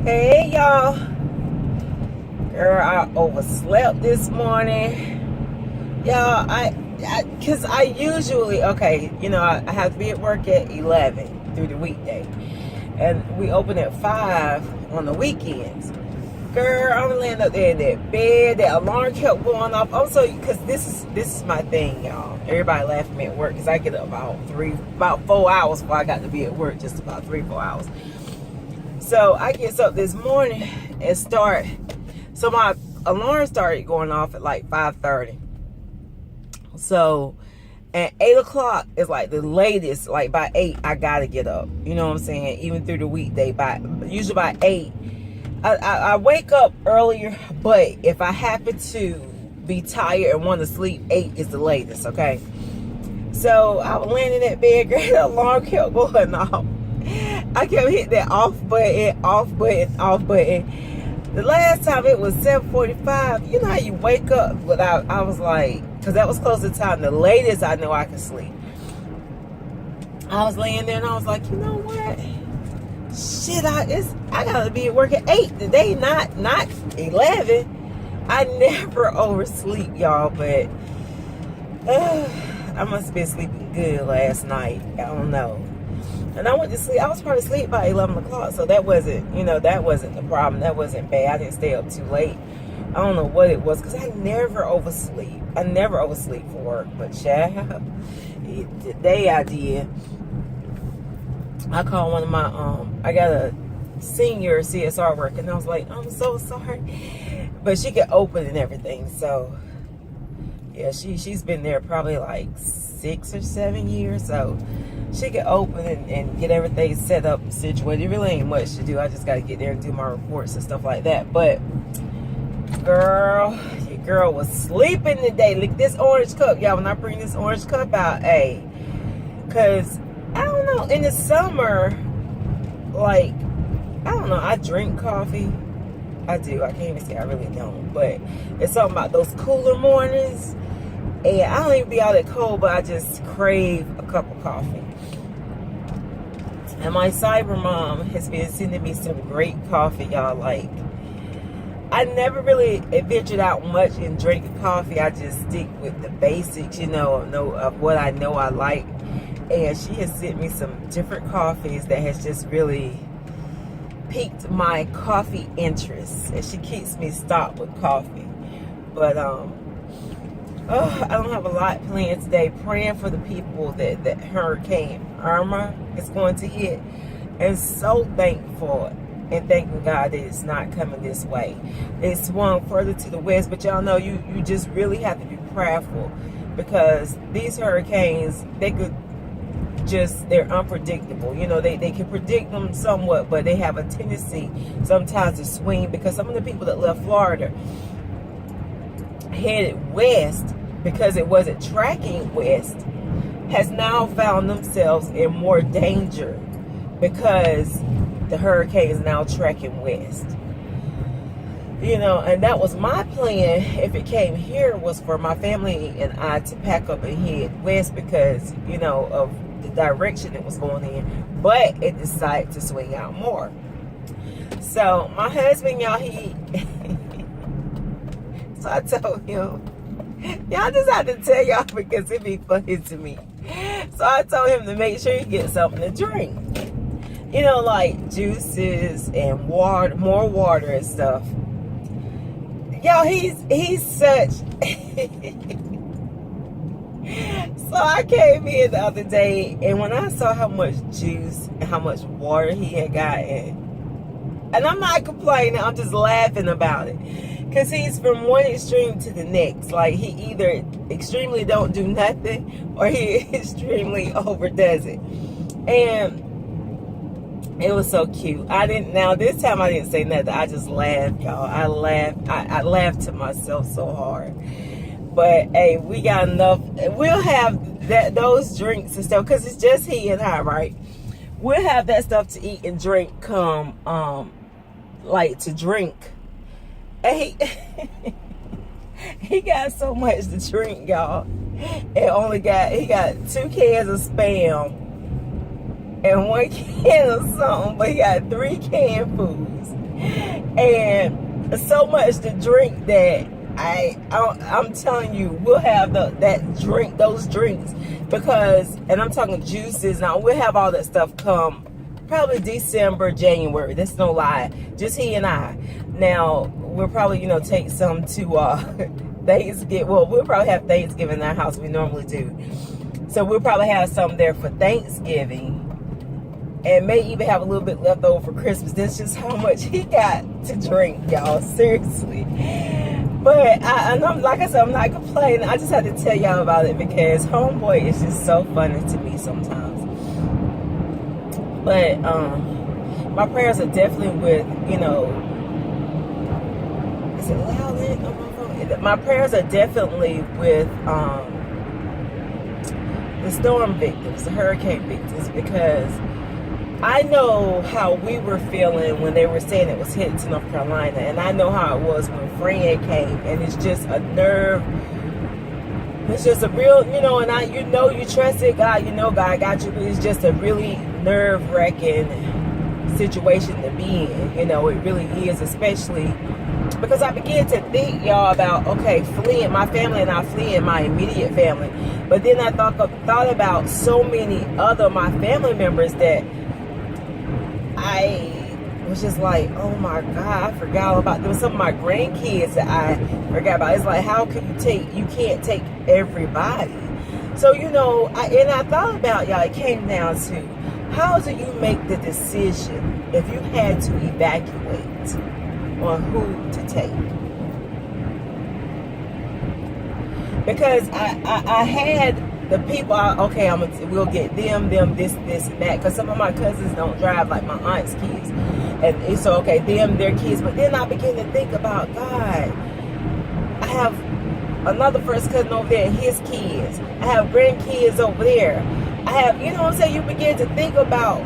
Hey y'all, girl, I overslept this morning. Y'all, cause I usually, I have to be at work at 11 through the weekday. And we open at 5 on the weekends. Girl, I'm laying up there in that bed, that alarm kept going off. Also, cause this is my thing, y'all. Everybody laugh at me at work, cause I get up about 4 hours before I got to be at work, just about 3-4 hours. So I gets up this morning and so my alarm started going off at like 5:30. So at 8 o'clock is like the latest, like by 8 I gotta get up. You know what I'm saying? Even through the weekday, usually by 8. I wake up earlier, but if I happen to be tired and want to sleep, 8 is the latest, okay? So I was laying in that bed, girl, the alarm kept going off. I kept hitting that off button. The last time it was 7:45. You know how you wake up without, I was like, because that was close to time, the latest I know I could sleep. I was laying there and I was like, you know what? Shit, I gotta be at work at 8 today, not 11. I never oversleep, y'all, but I must have been sleeping good last night. I don't know. And I went to sleep. I was probably asleep by 11 o'clock, so that wasn't the problem. That wasn't bad. I didn't stay up too late. I don't know what it was, because I never oversleep. I never oversleep for work. But child, today I did. I called one of my, I got a senior CSR worker, and I was like, I'm so sorry. But she could open and everything, so yeah, she's been there probably like 6 or 7 years, so she can open and get everything set up and situated. It really ain't much to do. I just got to get there and do my reports and stuff like that. But girl, your girl was sleeping today. Look, this orange cup, y'all. When I bring this orange cup out, hey, because I don't know, in the summer, like, I don't know, I drink coffee. I do. I can't even say I really don't. But it's something about those cooler mornings. And I don't even be out at cold, but I just crave a cup of coffee. And my cyber mom has been sending me some great coffee, y'all. Like, I never really ventured out much in drinking coffee. I just stick with the basics, of what I know I like. And she has sent me some different coffees that has just really piqued my coffee interest. And she keeps me stocked with coffee. But, I don't have a lot planned today. Praying for the people that Hurricane Irma is going to hit. And so thankful and thanking God that it's not coming this way. It swung further to the west, but y'all know you just really have to be prayerful, because these hurricanes, they're unpredictable. They can predict them somewhat, but they have a tendency sometimes to swing, because some of the people that left Florida headed west because it wasn't tracking west has now found themselves in more danger because the hurricane is now tracking west. And that was my plan if it came here, was for my family and I to pack up and head west because, of the direction it was going in. But it decided to swing out more. So my husband, y'all, so I told him, y'all just have to tell y'all because it be funny to me. So I told him to make sure he gets something to drink. Like juices and water, more water and stuff. Y'all, he's such... So I came in the other day, and when I saw how much juice and how much water he had gotten, and I'm not complaining, I'm just laughing about it. Because he's from one extreme to the next. Like, he either extremely don't do nothing or he extremely overdoes it. And it was so cute. This time I didn't say nothing. I just laughed, y'all. I laughed to myself so hard. But, hey, we got enough. We'll have those drinks and stuff, because it's just he and I, right? We'll have that stuff to eat and drink come, to drink. And he got so much to drink, y'all. He got 2 cans of Spam and 1 can of something, but he got 3 canned foods. And so much to drink that I'm telling you, we'll have those drinks because, and I'm talking juices now, we'll have all that stuff come probably December, January. That's no lie. Just he and I. Now, we'll probably, take some to Thanksgiving. Well, we'll probably have Thanksgiving in our house. We normally do. So we'll probably have some there for Thanksgiving. And may even have a little bit left over for Christmas. That's just how much he got to drink, y'all. Seriously. But like I said, I'm not complaining. I just had to tell y'all about it because homeboy is just so funny to me sometimes. But my prayers are definitely with, is it loud on my phone? My prayers are definitely with the storm victims, the hurricane victims, because I know how we were feeling when they were saying it was hitting to North Carolina, and I know how it was when Rene came, and it's just a nerve. It's just a real, and you trusted God, God got you, but it's just a really nerve-wracking situation to be in. It really is, especially because I began to think, y'all, about, okay, fleeing my family and I fleeing my immediate family. But then I thought about so many other my family members that I was just like, oh my God, I forgot all about them. Some of my grandkids that I forgot about. It's like, how can you can't take everybody. So, I thought about, y'all, it came down to, how do you make the decision if you had to evacuate on who to take? Because I had the people, we'll get them, this, and that. Because some of my cousins don't drive like my aunt's kids. And so, them, their kids. But then I began to think about, God, I have another first cousin over there and his kids. I have grandkids over there. I have, you begin to think about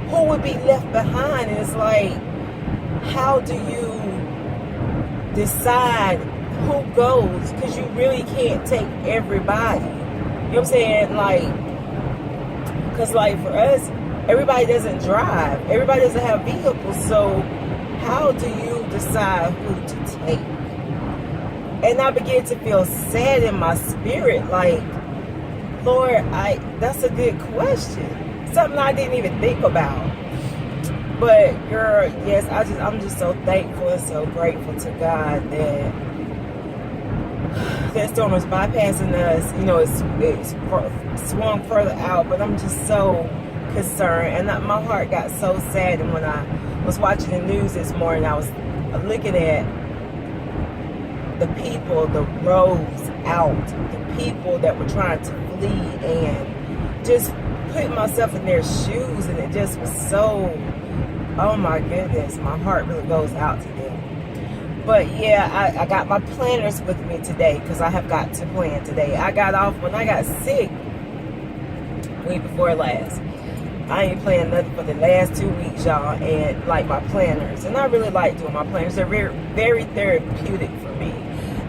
who would be left behind. And it's like, how do you decide who goes? Because you really can't take everybody. You know what I'm saying? Because for us, everybody doesn't drive. Everybody doesn't have vehicles. So how do you decide who to take? And I began to feel sad in my spirit. Like, Lord, that's a good question. Something I didn't even think about. But girl, yes, I'm just so thankful and so grateful to God that that storm is bypassing us. It's swung further out, but I'm just so concerned. And my heart got so sad. And when I was watching the news this morning, I was looking at the people, the rows out, the people that were trying to flee, and just putting myself in their shoes, and it just was so, oh my goodness, my heart really goes out to them. But yeah, I got my planners with me today because I have got to plan today. I got off when I got sick week before last. I ain't playing nothing for the last 2 weeks, y'all, and like my planners. And I really like doing my planners. They're very, very therapeutic for me.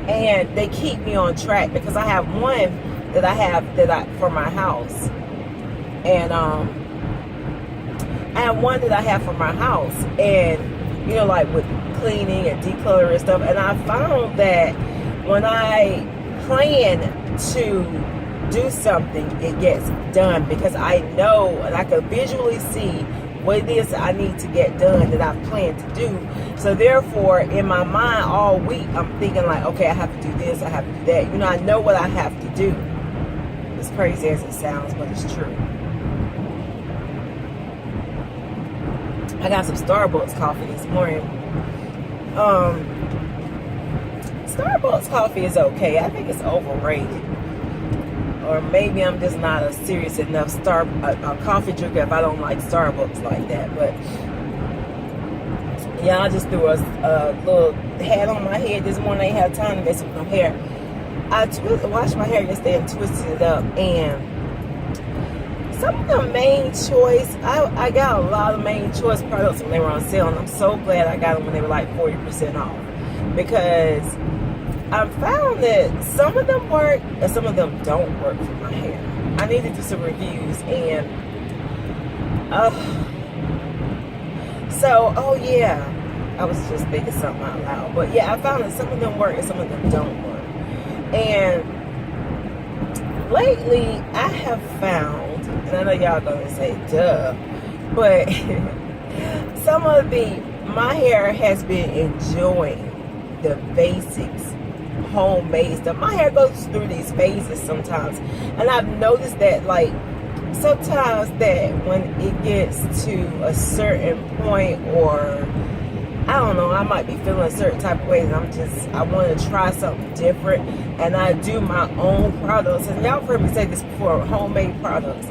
And they keep me on track because I have one that I have for my house. And I have one that I have for my house. And, with cleaning and decluttering and stuff. And I found that when I plan to do something, it gets done because I know and I can visually see what it is that I need to get done that I've planned to do. So therefore, in my mind all week, I'm thinking like, okay, I have to do this, I have to do that. I know what I have to do. As crazy as it sounds, but it's true. I got some Starbucks coffee this morning. Starbucks coffee is okay. I think it's overrated. Or maybe I'm just not a serious enough a coffee drinker if I don't like Starbucks like that. But yeah, I just threw a little hat on my head this morning. I ain't had time to mess with my hair. I washed my hair yesterday and twisted it up. And some of the main choice, I got a lot of main choice products when they were on sale. And I'm so glad I got them when they were like 40% off. Because I found that some of them work and some of them don't work for my hair. I need to do some reviews. And oh yeah, I was just thinking something out loud. But yeah, I found that some of them work and some of them don't work. And lately, I have found, and I know y'all gonna say, duh, but my hair has been enjoying the basics, homemade stuff. My hair goes through these phases sometimes, and I've noticed that, like, sometimes that when it gets to a certain point, or I don't know, I might be feeling a certain type of way, and I want to try something different, and I do my own products. And y'all have heard me say this before, homemade products,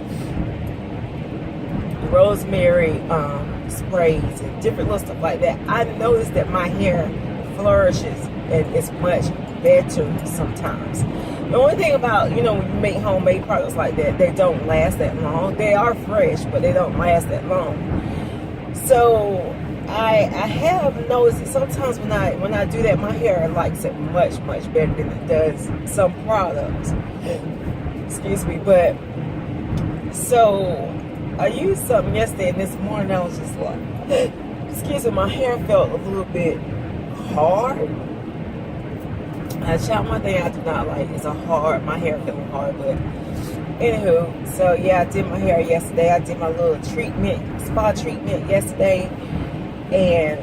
rosemary sprays and different little stuff like that. I noticed that my hair flourishes and it's much better sometimes. The only thing about, when you make homemade products like that, they don't last that long. They are fresh, but they don't last that long. So I have noticed that sometimes when I do that, my hair likes it much, much better than it does some products. Excuse me. But so I used something yesterday, and this morning I was just like, excuse me, my hair felt a little bit hard. Child, one thing I do not like is my hair feeling hard. But anywho, so yeah, I did my hair yesterday. I did my little spa treatment yesterday, and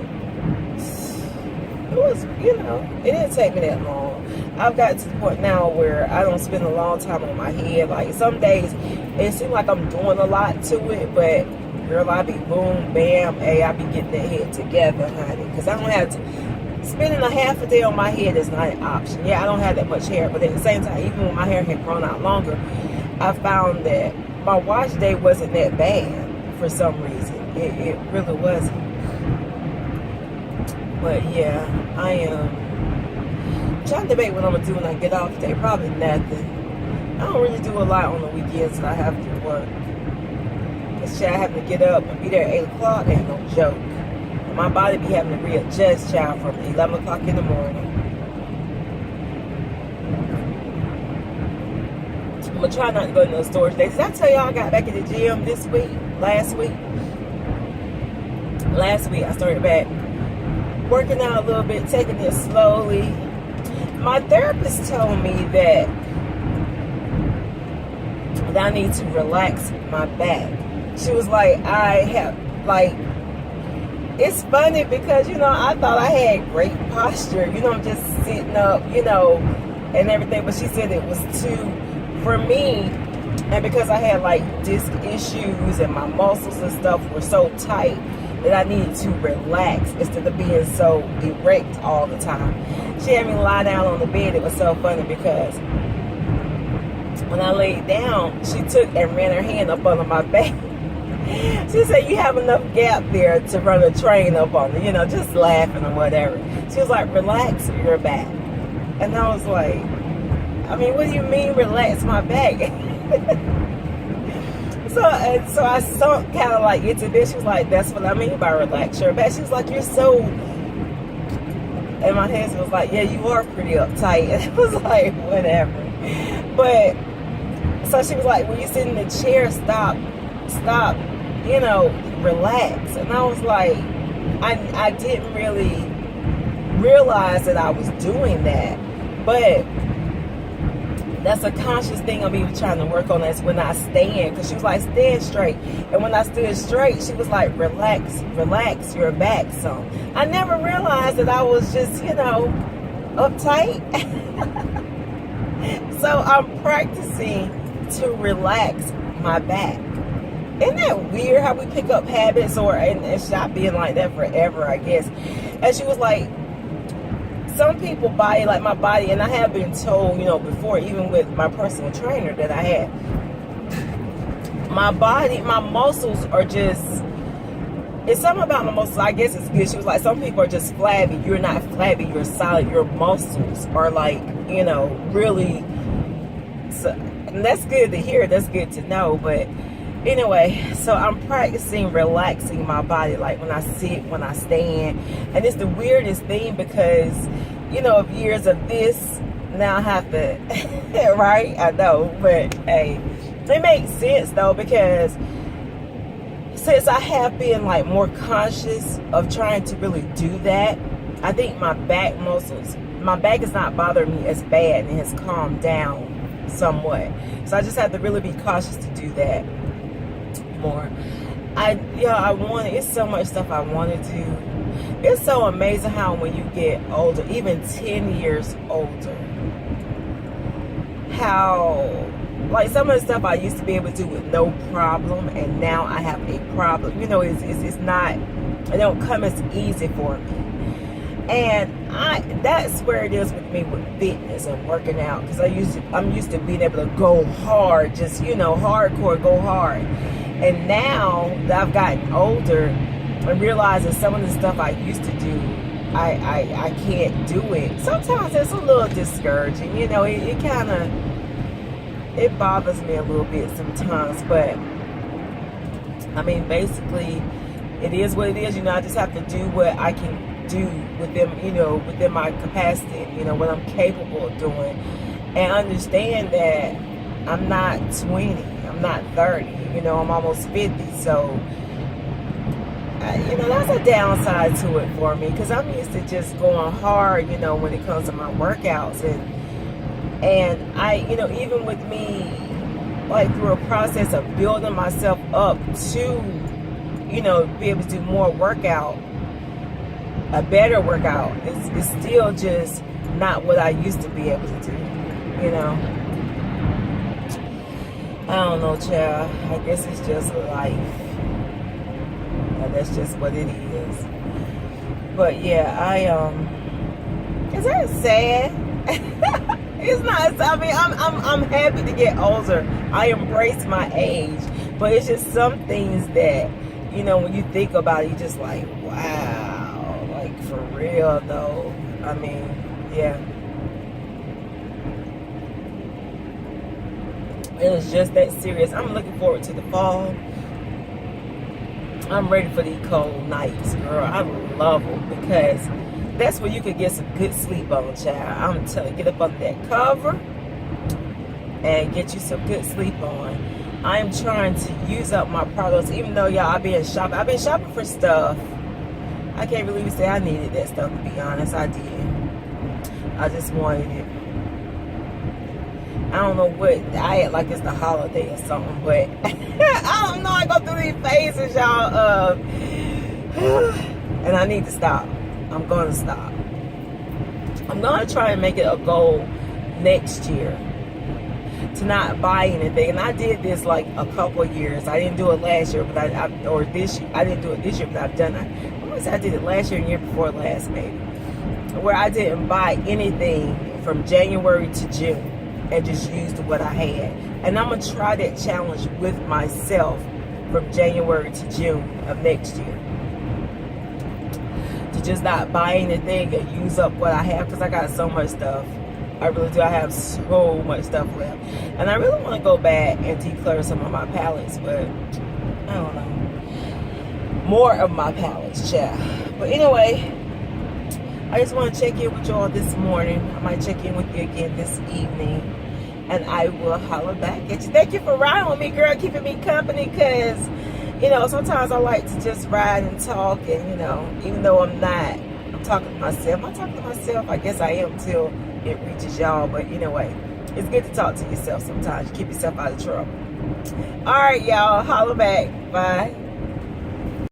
it was, it didn't take me that long. I've got to the point now where I don't spend a long time on my head. Like, some days it seems like I'm doing a lot to it, but girl, I be boom, bam, hey, I be getting that head together, honey, because I don't have to. Spending a half a day on my head is not an option. Yeah, I don't have that much hair, but at the same time, even when my hair had grown out longer, I found that my wash day wasn't that bad for some reason. It really wasn't. But yeah, I am trying to debate what I'm going to do when I get off today. Probably nothing. I don't really do a lot on the weekends that I have to work. Because I have to get up and be there at 8 o'clock. Ain't no joke. My body be having to readjust, child, from 11 o'clock in the morning. I'm going to try not to go to no stores today. Did I tell y'all I got back in the gym last week? Last week I started back working out a little bit, taking it slowly. My therapist told me that I need to relax my back. She was like, it's funny because, I thought I had great posture, just sitting up, and everything. But she said it was for me, and because I had like disc issues and my muscles and stuff were so tight that I needed to relax instead of being so erect all the time. She had me lie down on the bed. It was so funny because when I laid down, she took and ran her hand up under my back. She said, you have enough gap there to run a train up on it, just laughing or whatever. She was like, relax your back. And I was like, what do you mean relax my back? So I sunk kind of like into this. She was like, that's what I mean by relax your back. She was like, you're so... And my husband was like, yeah, you are pretty uptight. And it was like, whatever. But, so she was like, when you sit in the chair, stop, relax. And I was like, I didn't really realize that I was doing that. But that's a conscious thing I'm even trying to work on. That's when I stand. Because she was like, stand straight. And when I stood straight, she was like, relax your back some. I never realized that I was just, uptight. So I'm practicing to relax my back. Isn't that weird how we pick up habits and stop being like that forever, I guess. And she was like, some people body like my body, and I have been told, before, even with my personal trainer that I had, my body, my muscles are just, it's something about my muscles, I guess it's good. She was like, some people are just flabby. You're not flabby, you're solid. Your muscles are like, really, so, and that's good to hear, that's good to know. But anyway, so I'm practicing relaxing my body, like when I sit, when I stand. And it's the weirdest thing because, of years of this, now I have to, right? I know, but hey, it makes sense though, because since I have been like more conscious of trying to really do that, I think my back is not bothering me as bad and has calmed down somewhat. So I just have to really be cautious to do that more. It's so much stuff I want to do. It's so amazing how when you get older, even 10 years older, how like some of the stuff I used to be able to do with no problem, and now I have a problem. You know, it's not, it don't come as easy for me. And that's where it is with me with fitness and working out, because I'm used to being able to go hard, just, you know, hardcore, go hard. And now that I've gotten older and realizing some of the stuff I used to do, I can't do it. Sometimes it's a little discouraging, you know, it bothers me a little bit sometimes, but I mean, basically it is what it is. You know, I just have to do what I can do within my capacity, you know, what I'm capable of doing, and understand that I'm not 20, I'm not 30, you know, I'm almost 50. So you know, that's a downside to it for me, because I'm used to just going hard, you know, when it comes to my workouts. And I, you know, even with me, like through a process of building myself up to, you know, be able to do more workout, a better workout, it's still just not what I used to be able to do, you know. I don't know, child. I guess it's just life. And that's just what it is. But yeah, is that sad? It's not. I mean, I'm happy to get older. I embrace my age, but it's just some things that, you know, when you think about it, you're just like, wow, like for real though. I mean, yeah. It was just that serious. I'm looking forward to the fall. I'm ready for these cold nights, girl. I love them, because that's where you could get some good sleep on, child. I'm telling you, get up under that cover and get you some good sleep on. I'm trying to use up my products, even though, y'all, I've been shopping for stuff. I can't really say I needed that stuff, to be honest. I did. I just wanted it. I don't know what, I act like it's the holiday or something, but I don't know. I go through these phases, y'all, and I need to stop. I'm going to stop. I'm going to try and make it a goal next year to not buy anything. And I did this like a couple of years. I didn't do it last year, but I didn't do it this year, but I've done it. I want to say I did it last year and year before last, maybe, where I didn't buy anything from January to June and just used what I had. And I'm going to try that challenge with myself from January to June of next year. To just not buy anything and use up what I have, because I got so much stuff. I really do. I have so much stuff left. And I really want to go back and declutter some of my palettes, but I don't know. More of my palettes, child. But anyway, I just want to check in with y'all this morning. I might check in with you again this evening. And I will holler back at you. Thank you for riding with me, girl, keeping me company, because, you know, sometimes I like to just ride and talk, and, you know, even though I'm talking to myself. I'm talking to myself. I guess I am till it reaches y'all. But anyway, it's good to talk to yourself sometimes. Keep yourself out of trouble. All right, y'all. Holler back. Bye.